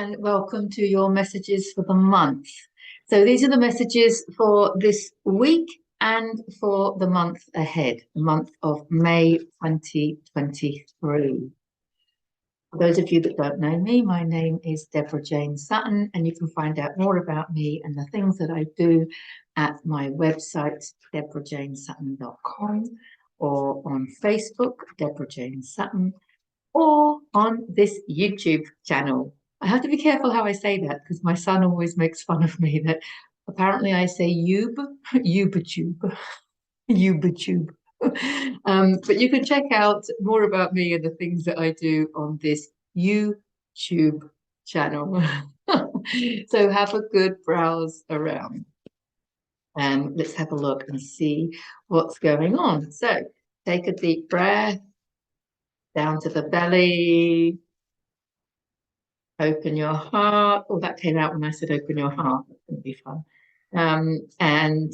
and welcome to your messages for the month. So these are the messages for this week and for the month ahead, the month of May 2023. For those of you that don't know me, my name is Deborah Jane Sutton, and you can find out more about me and the things that I do at my website, deborahjanesutton.com, or on Facebook, Deborah Jane Sutton, or on this YouTube channel. I have to be careful how I say that because my son always makes fun of me that apparently I say YouTube. But you can check out more about me and the things that I do on this YouTube channel. So have a good browse around. And let's have a look and see what's going on. So take a deep breath down to the belly. Open your heart. Oh, that came out when I said open your heart. That's going to be fun. And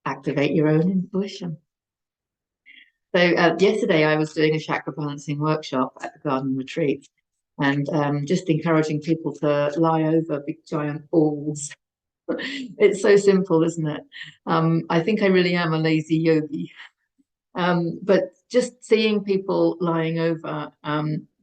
activate your own intuition. So yesterday I was doing a chakra balancing workshop at the garden retreat, and just encouraging people to lie over big giant balls. It's so simple, isn't it? I think I really am a lazy yogi. But just seeing people lying over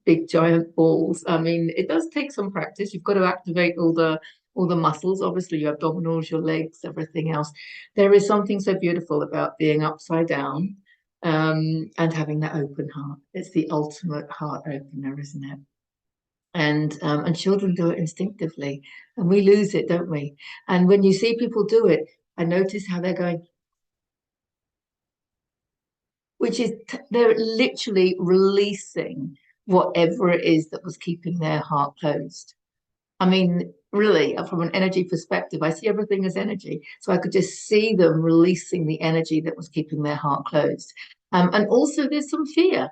big giant balls, I mean, it does take some practice. You've got to activate all the muscles, obviously your abdominals, your legs, everything else. There is something so beautiful about being upside down and having that open heart. It's the ultimate heart opener, isn't it? And children do it instinctively, and we lose it, don't we? And when you see people do it, I notice how they're going, which is they're literally releasing whatever it is that was keeping their heart closed. I mean, really, from an energy perspective, I see everything as energy. So I could just see them releasing the energy that was keeping their heart closed. And also there's some fear.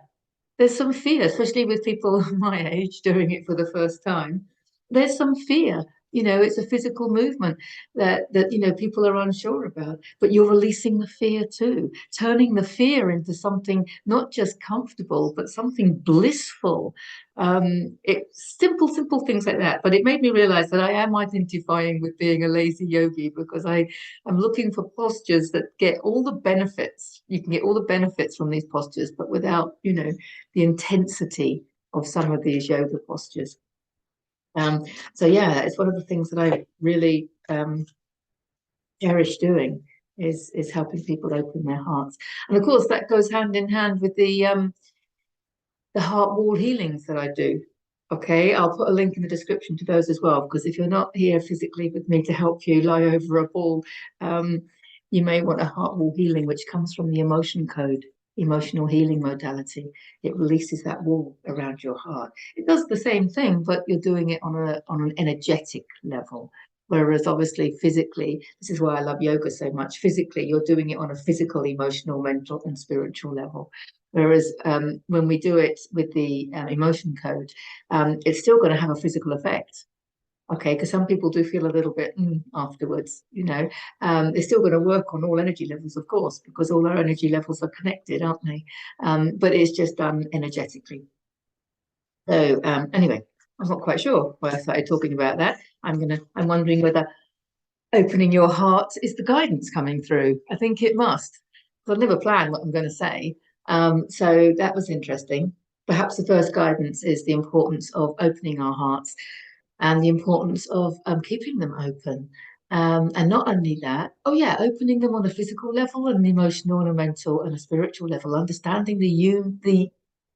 There's some fear, especially with people my age doing it for the first time. There's some fear. It's a physical movement that people are unsure about, but you're releasing the fear too, turning the fear into something not just comfortable, but something blissful. It's simple things like that. But it made me realize that I am identifying with being a lazy yogi because I am looking for postures that get all the benefits. You can get all the benefits from these postures, but without, the intensity of some of these yoga postures. So yeah, it's one of the things that I really cherish doing is helping people open their hearts. And of course that goes hand in hand with the heart wall healings that I do. Okay, I'll put a link in the description to those as well, because if you're not here physically with me to help you lie over a ball, you may want a heart wall healing, which comes from the emotion code, emotional healing modality. It releases that wall around your heart. It does the same thing, but you're doing it on an energetic level. Whereas obviously physically, this is why I love yoga so much. Physically, you're doing it on a physical, emotional, mental, and spiritual level. Whereas when we do it with the emotion code, it's still going to have a physical effect. Okay, because some people do feel a little bit afterwards, they're still going to work on all energy levels, of course, because all our energy levels are connected, aren't they? But it's just done energetically. So anyway, I'm not quite sure why I started talking about that. I'm wondering whether opening your heart is the guidance coming through. I think it must. I've never planned what I'm going to say. So that was interesting. Perhaps the first guidance is the importance of opening our hearts and the importance of keeping them open. And not only that, opening them on a physical level and an emotional and a mental and a spiritual level, understanding the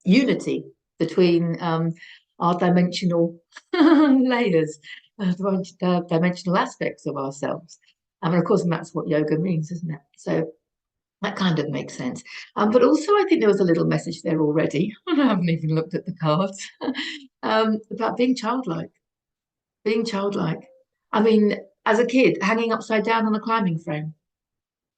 unity between our dimensional layers, dimensional aspects of ourselves. And of course, that's what yoga means, isn't it? So that kind of makes sense. But also, I think there was a little message there already. I haven't even looked at the cards about being childlike. Being childlike. I mean, as a kid, hanging upside down on a climbing frame.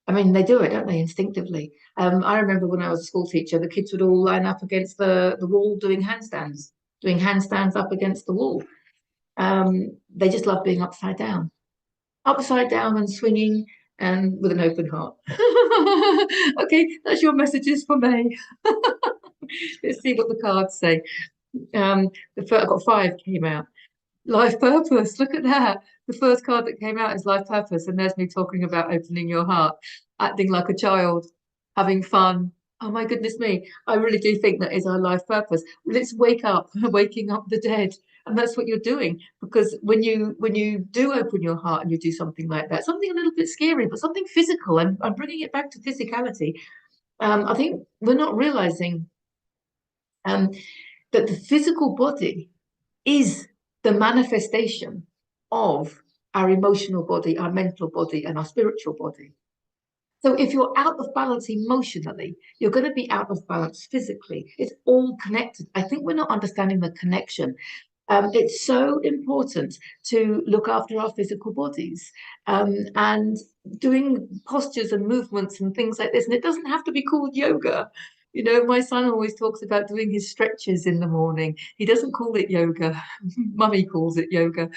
I mean, they do it, don't they, instinctively? I remember when I was a school teacher, the kids would all line up against the wall doing handstands up against the wall. They just love being upside down and swinging and with an open heart. Okay, that's your messages for May. Let's see what the cards say. I've got 5 came out. Life purpose. Look at that. The first card that came out is life purpose. And there's me talking about opening your heart, acting like a child, having fun. Oh my goodness me. I really do think that is our life purpose. Let's wake up, waking up the dead. And that's what you're doing. Because when you do open your heart and you do something like that, something a little bit scary, but something physical, and I'm bringing it back to physicality. I think we're not realizing um, that the physical body is the manifestation of our emotional body, our mental body, and our spiritual body. So if you're out of balance emotionally, you're going to be out of balance physically. It's all connected. I think we're not understanding the connection. It's so important to look after our physical bodies and doing postures and movements and things like this. And it doesn't have to be called yoga. You know, my son always talks about doing his stretches in the morning. He doesn't call it yoga. Mummy calls it yoga.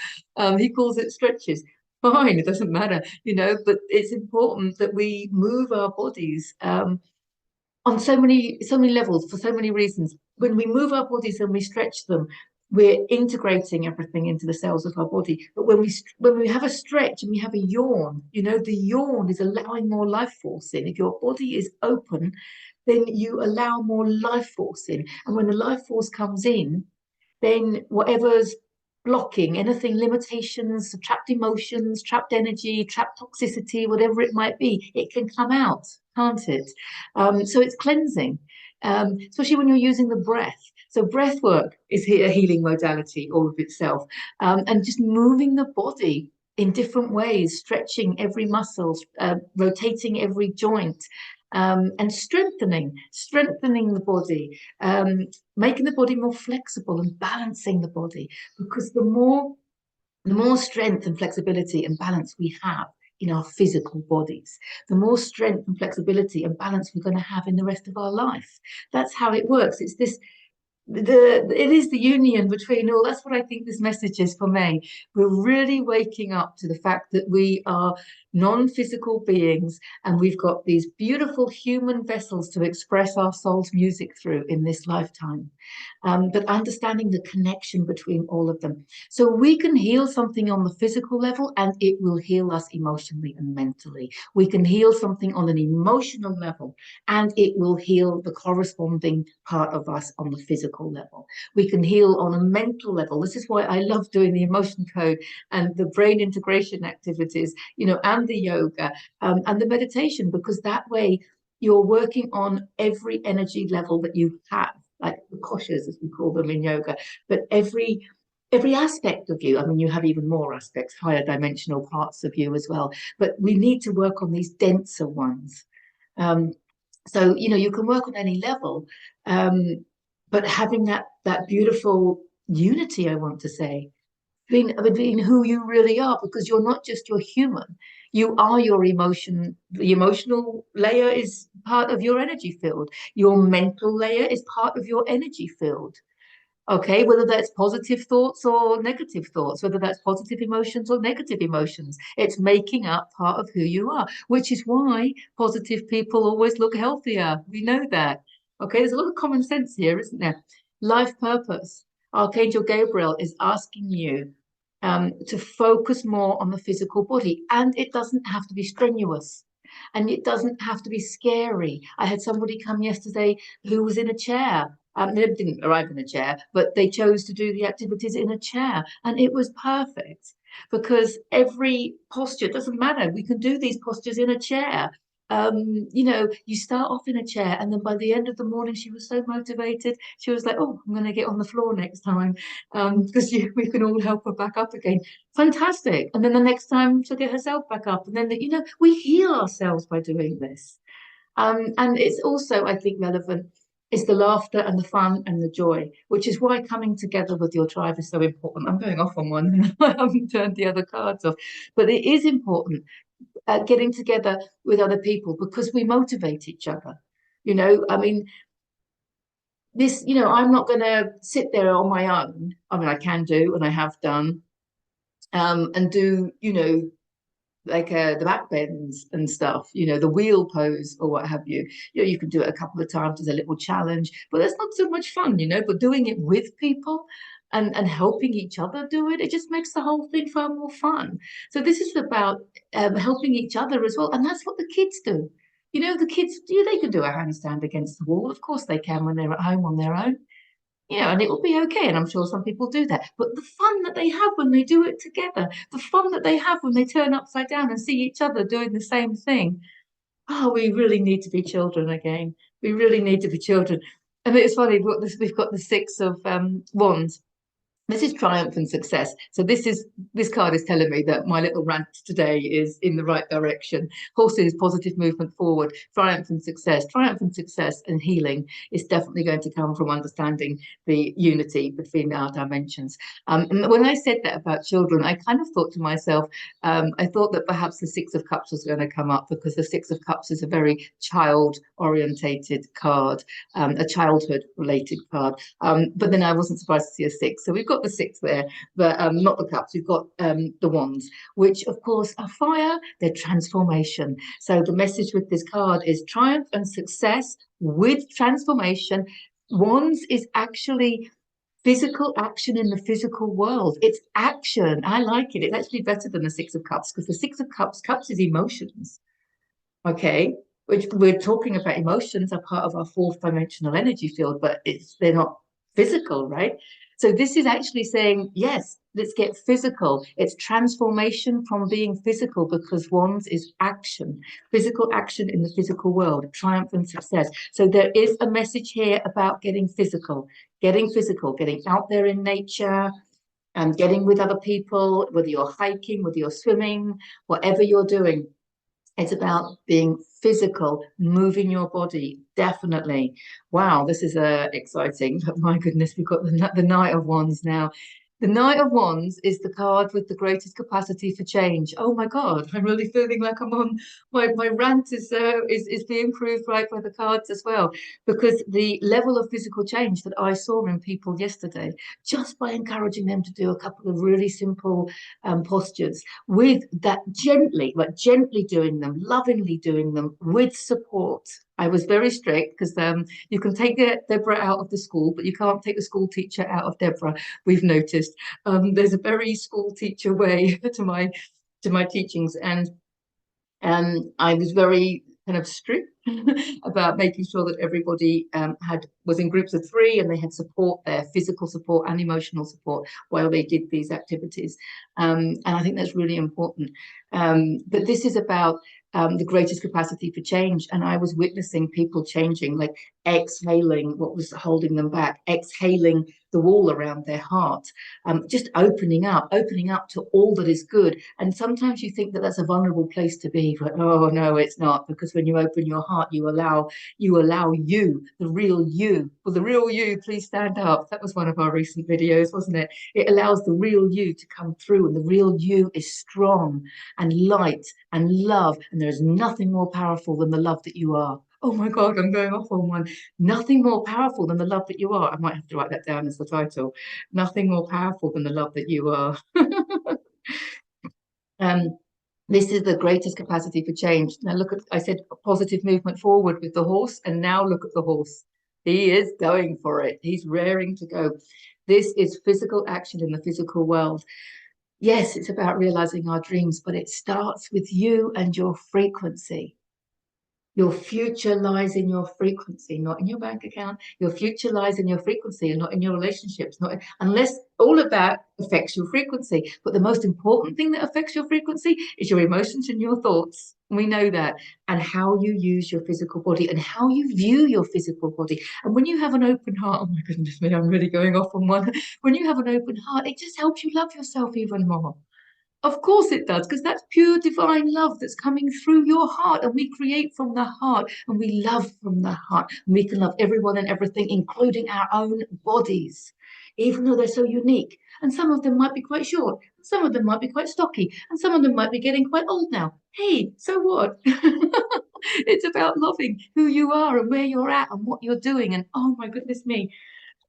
He calls it stretches. Fine, it doesn't matter, you know, but it's important that we move our bodies on so many levels for so many reasons. When we move our bodies and we stretch them, we're integrating everything into the cells of our body. But when we have a stretch and we have a yawn, you know, the yawn is allowing more life force in. If your body is open, then you allow more life force in. And when the life force comes in, then whatever's blocking anything, limitations, trapped emotions, trapped energy, trapped toxicity, whatever it might be, it can come out, can't it? So it's cleansing, especially when you're using the breath. So breath work is a healing modality all of itself, and just moving the body in different ways, stretching every muscle, rotating every joint, and strengthening the body, making the body more flexible and balancing the body. Because the more strength and flexibility and balance we have in our physical bodies, the more strength and flexibility and balance we're going to have in the rest of our life. That's how it works. It's this it is the union between all. That's what I think this message is for me. We're really waking up to the fact that we are non-physical beings and we've got these beautiful human vessels to express our soul's music through in this lifetime, but understanding the connection between all of them. So we can heal something on the physical level and it will heal us emotionally and mentally. We can heal something on an emotional level and it will heal the corresponding part of us on the physical level. We can heal on a mental level. This is why I love doing the emotion code and the brain integration activities, you know, and the yoga and the meditation, because that way you're working on every energy level that you have, like the koshas, as we call them in yoga, but every aspect of you. I mean, you have even more aspects, higher dimensional parts of you as well, but we need to work on these denser ones. So, you know, you can work on any level, but having that beautiful unity, I want to say, between who you really are, because you're not just your human, you are your emotion. The emotional layer is part of your energy field. Your mental layer is part of your energy field. Okay, whether that's positive thoughts or negative thoughts, whether that's positive emotions or negative emotions, it's making up part of who you are, which is why positive people always look healthier. We know that. Okay, there's a lot of common sense here, isn't there? Life purpose. Archangel Gabriel is asking you to focus more on the physical body, and it doesn't have to be strenuous. And it doesn't have to be scary. I had somebody come yesterday who was in a chair. They didn't arrive in a chair, but they chose to do the activities in a chair. And it was perfect because every posture doesn't matter. We can do these postures in a chair. You know, you start off in a chair, and then by the end of the morning, she was so motivated. She was like, "Oh, I'm going to get on the floor next time," because we can all help her back up again. Fantastic. And then the next time, she'll get herself back up, and then you know, we heal ourselves by doing this. And it's also, I think, relevant is the laughter and the fun and the joy, which is why coming together with your tribe is so important. I'm going off on one. I haven't turned the other cards off, but it is important getting together with other people because we motivate each other. You know, I mean, this, you know, I'm not going to sit there on my own. I mean, I can do, and I have done, and do, you know, like the back bends and stuff, you know, the wheel pose or what have you. You know, you can do it a couple of times as a little challenge, but that's not so much fun, you know. But doing it with people, and helping each other do it. It just makes the whole thing far more fun. So this is about helping each other as well, and that's what the kids do. You know, the kids, they can do a handstand against the wall. Of course they can when they're at home on their own. And it will be okay. And I'm sure some people do that. But the fun that they have when they do it together, the fun that they have when they turn upside down and see each other doing the same thing. Oh, we really need to be children again. We really need to be children. And it's funny, we've got the six of wands. This is triumph and success. So this card is telling me that my little rant today is in the right direction. Horses, positive movement forward, triumph and success. Triumph and success and healing is definitely going to come from understanding the unity between our dimensions. And when I said that about children, I kind of thought to myself, I thought that perhaps the Six of Cups was going to come up, because the Six of Cups is a very child-orientated card, a childhood-related card. But then I wasn't surprised to see a six. So we've got the six there, but not the cups. We've got the wands, which of course are fire. They're transformation. So the message with this card is triumph and success with transformation. Wands is actually physical action in the physical world. It's action. I like it. It's actually better than the Six of Cups, because the Six of Cups is emotions. Okay, which we're talking about, emotions are part of our fourth dimensional energy field, but they're not physical, right? So this is actually saying, yes, let's get physical. It's transformation from being physical, because wands is action, physical action in the physical world, triumph and success. So there is a message here about getting physical, getting out there in nature, and getting with other people, whether you're hiking, whether you're swimming, whatever you're doing. It's about being physical, moving your body, definitely. Wow, this is exciting. But my goodness, we've got the Knight of Wands now. The Knight of Wands is the card with the greatest capacity for change. Oh my God, I'm really feeling like I'm on my rant is being proved right by the cards as well, because the level of physical change that I saw in people yesterday, just by encouraging them to do a couple of really simple postures with that gently doing them, lovingly doing them with support. I was very strict, because you can take Deborah out of the school, but you can't take the school teacher out of Deborah. We've noticed there's a very school teacher way to my teachings, and I was very kind of strict about making sure that everybody was in groups of three, and they had support there, physical support and emotional support, while they did these activities. And I think that's really important. But this is about the greatest capacity for change. And I was witnessing people changing, like exhaling what was holding them back, exhaling the wall around their heart, just opening up to all that is good. And sometimes you think that that's a vulnerable place to be, but oh no, it's not, because when you open your heart, you allow you, the real you. Well, the real you, please stand up. That was one of our recent videos, wasn't it? It allows the real you to come through, and the real you is strong and light and love, and there is nothing more powerful than the love that you are. Oh my God, I'm going off on one. Nothing more powerful than the love that you are. I might have to write that down as the title. Nothing more powerful than the love that you are. This is the greatest capacity for change. Now look at, I said positive movement forward with the horse, and now look at the horse. He is going for it. He's raring to go. This is physical action in the physical world. Yes, it's about realizing our dreams, but it starts with you and your frequency. Your future lies in your frequency, not in your bank account. Your future lies in your frequency and not in your relationships, not unless all of that affects your frequency. But the most important thing that affects your frequency is your emotions and your thoughts. We know that. And how you use your physical body and how you view your physical body. And when you have an open heart, oh my goodness me, I'm really going off on one. When you have an open heart, it just helps you love yourself even more. Of course it does, because that's pure divine love that's coming through your heart, and we create from the heart, and we love from the heart, and we can love everyone and everything, including our own bodies, even though they're so unique. And some of them might be quite short, some of them might be quite stocky, and some of them might be getting quite old now. Hey, so what? It's about loving who you are and where you're at and what you're doing. And oh my goodness me,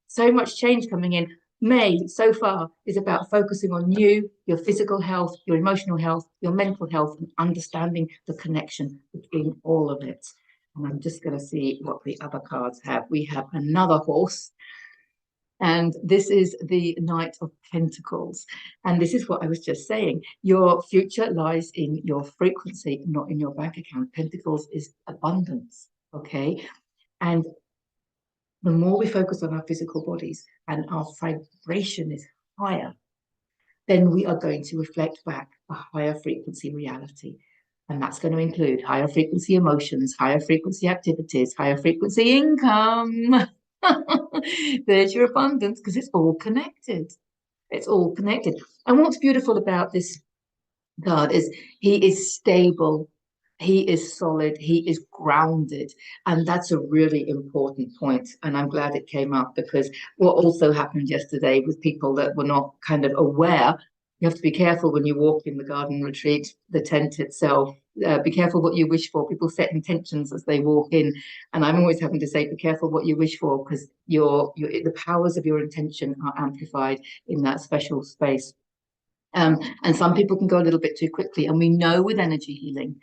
so much change coming in. May so far is about focusing on you, your physical health, your emotional health, your mental health, and understanding the connection between all of it. And I'm just going to see what the other cards have. We have another horse. And this is the Knight of Pentacles. And this is what I was just saying. Your future lies in your frequency, not in your bank account. Pentacles is abundance. Okay. And the more we focus on our physical bodies and our vibration is higher, then we are going to reflect back a higher frequency reality. And that's going to include higher frequency emotions, higher frequency activities, higher frequency income. There's your abundance, because it's all connected. It's all connected. And what's beautiful about this card is he is stable, he is solid, he is grounded. And that's a really important point. And I'm glad it came up, because what also happened yesterday with people that were not kind of aware, you have to be careful when you walk in the garden retreat, the tent itself. Be careful what you wish for. People set intentions as they walk in, and I'm always having to say, be careful what you wish for, because the powers of your intention are amplified in that special space. And some people can go a little bit too quickly, and we know with energy healing,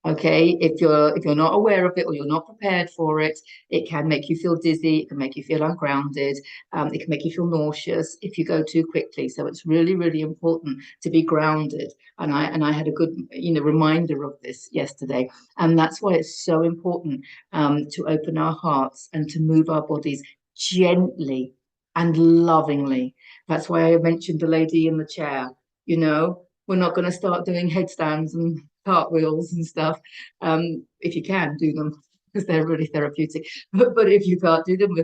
okay, if you're not aware of it, or you're not prepared for it, it can make you feel dizzy, it can make you feel ungrounded, it can make you feel nauseous if you go too quickly. So it's really, really important to be grounded. And I had a good, reminder of this yesterday. And that's why it's so important to open our hearts and to move our bodies gently and lovingly. That's why I mentioned the lady in the chair. We're not going to start doing headstands and cartwheels and stuff. If you can do them, because they're really therapeutic. But if you can't do them,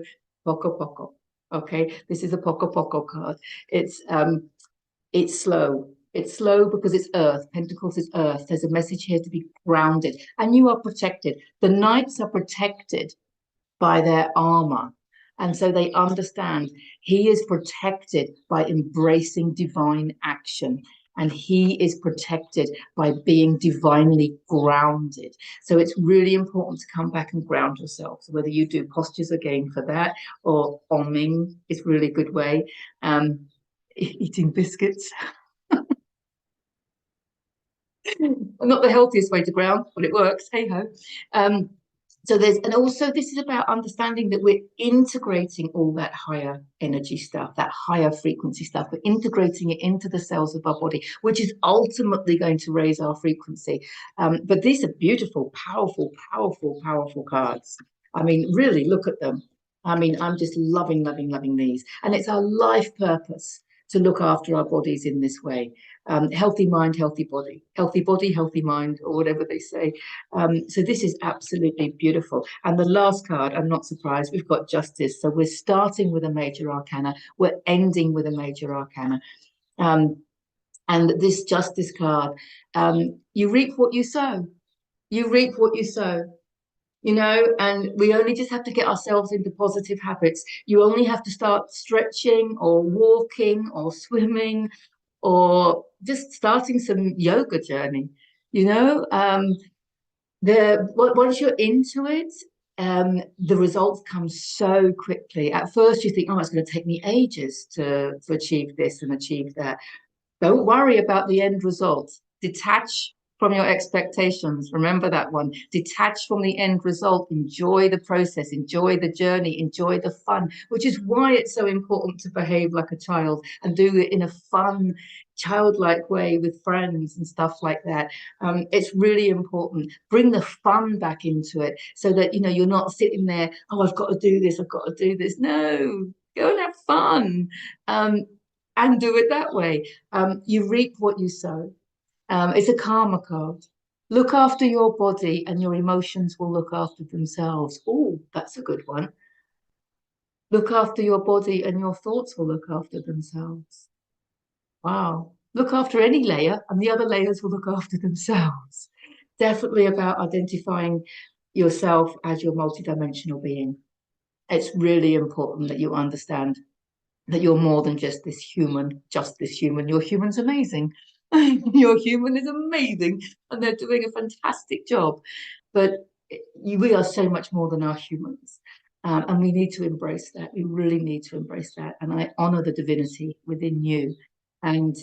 poco poco. Okay, this is a poco poco card. It's slow. It's slow because it's earth. Pentacles is earth. There's a message here to be grounded, and you are protected. The knights are protected by their armor. And so they understand he is protected by embracing divine action. And he is protected by being divinely grounded. So it's really important to come back and ground yourself. So whether you do postures again for that, or oming is really a good way. Eating biscuits. Not the healthiest way to ground, but it works. Hey ho. And also this is about understanding that we're integrating all that higher energy stuff, that higher frequency stuff. We're integrating it into the cells of our body, which is ultimately going to raise our frequency. But these are beautiful, powerful, powerful, powerful cards. I mean, really look at them. I mean, I'm just loving, loving, loving these. And it's our life purpose to look after our bodies in this way. Healthy mind, healthy body, healthy mind, or whatever they say. So this is absolutely beautiful. And the last card, I'm not surprised, we've got justice. So we're starting with a major arcana, we're ending with a major arcana. And this justice card, you reap what you sow. You reap what you sow. And we only just have to get ourselves into positive habits. You only have to start stretching or walking or swimming, or just starting some yoga journey. Once you're into it, the results come so quickly. At first you think, oh, it's going to take me ages to achieve this and achieve that. Don't worry about the end result. Detach from your expectations. Remember that one. Detach from the end result. Enjoy the process. Enjoy the journey. Enjoy the fun, which is why it's so important to behave like a child and do it in a fun, childlike way with friends and stuff like that. It's really important. Bring the fun back into it, so that you're not sitting there, oh, I've got to do this, I've got to do this. No, go and have fun. And do it that way. You reap what you sow. It's a karma card. Look after your body and your emotions will look after themselves. Oh, that's a good one. Look after your body and your thoughts will look after themselves. Wow. Look after any layer and the other layers will look after themselves. Definitely about identifying yourself as your multidimensional being. It's really important that you understand that you're more than just this human, Your human's amazing. Your human is amazing, and they're doing a fantastic job. But we are so much more than our humans. And we need to embrace that. We really need to embrace that. And I honor the divinity within you. And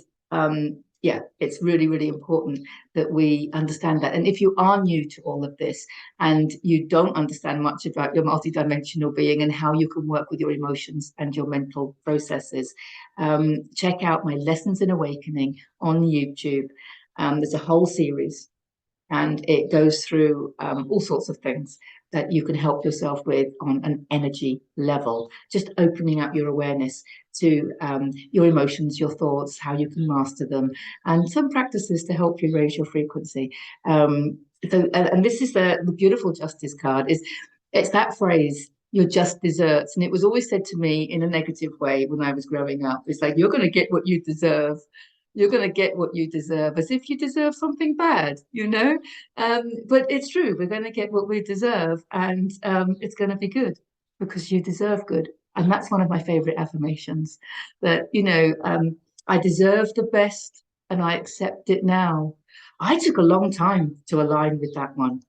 yeah, it's really, really important that we understand that. And if you are new to all of this and you don't understand much about your multidimensional being and how you can work with your emotions and your mental processes, check out my Lessons in Awakening on YouTube. There's a whole series and it goes through all sorts of things that you can help yourself with on an energy level, just opening up your awareness to your emotions, your thoughts, how you can master them, and some practices to help you raise your frequency. And this is the beautiful justice card, is it's that phrase, you're just desserts. And it was always said to me in a negative way when I was growing up. It's like, you're going to get what you deserve. You're going to get what you deserve, as if you deserve something bad, you know? But it's true. We're going to get what we deserve, and it's going to be good because you deserve good. And that's one of my favorite affirmations, that, I deserve the best and I accept it now. I took a long time to align with that one.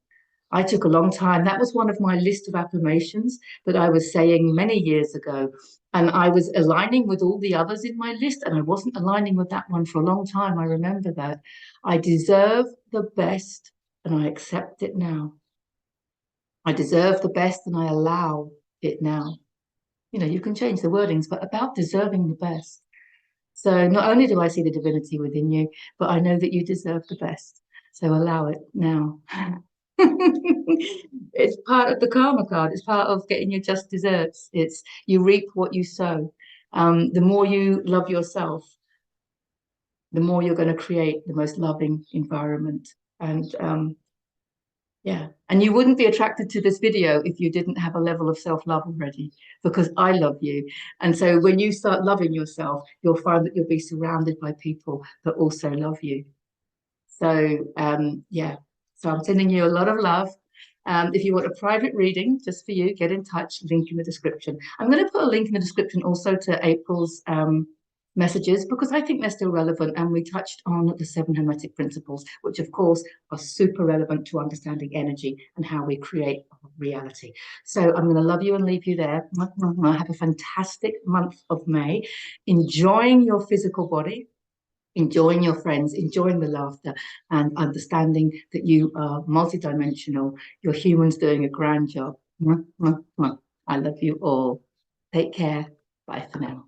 I took a long time. That was one of my list of affirmations that I was saying many years ago. And I was aligning with all the others in my list, and I wasn't aligning with that one for a long time. I remember that. I deserve the best, and I accept it now. I deserve the best, and I allow it now. You can change the wordings, but about deserving the best. So not only do I see the divinity within you, but I know that you deserve the best. So allow it now. It's part of the karma card. It's part of getting your just desserts. It's you reap what you sow. The more you love yourself, the more you're going to create the most loving environment. And yeah, and you wouldn't be attracted to this video if you didn't have a level of self-love already, because I love you. And so when you start loving yourself, you'll find that you'll be surrounded by people that also love you. So yeah, so I'm sending you a lot of love. If you want a private reading just for you, get in touch, link in the description. I'm going to put a link in the description also to April's messages, because I think they're still relevant. And we touched on the 7 Hermetic principles, which of course are super relevant to understanding energy and how we create reality. So I'm going to love you and leave you there. Have a fantastic month of May, enjoying your physical body, enjoying your friends, enjoying the laughter, and understanding that you are multidimensional. Your humans doing a grand job. I love you all. Take care. Bye for now.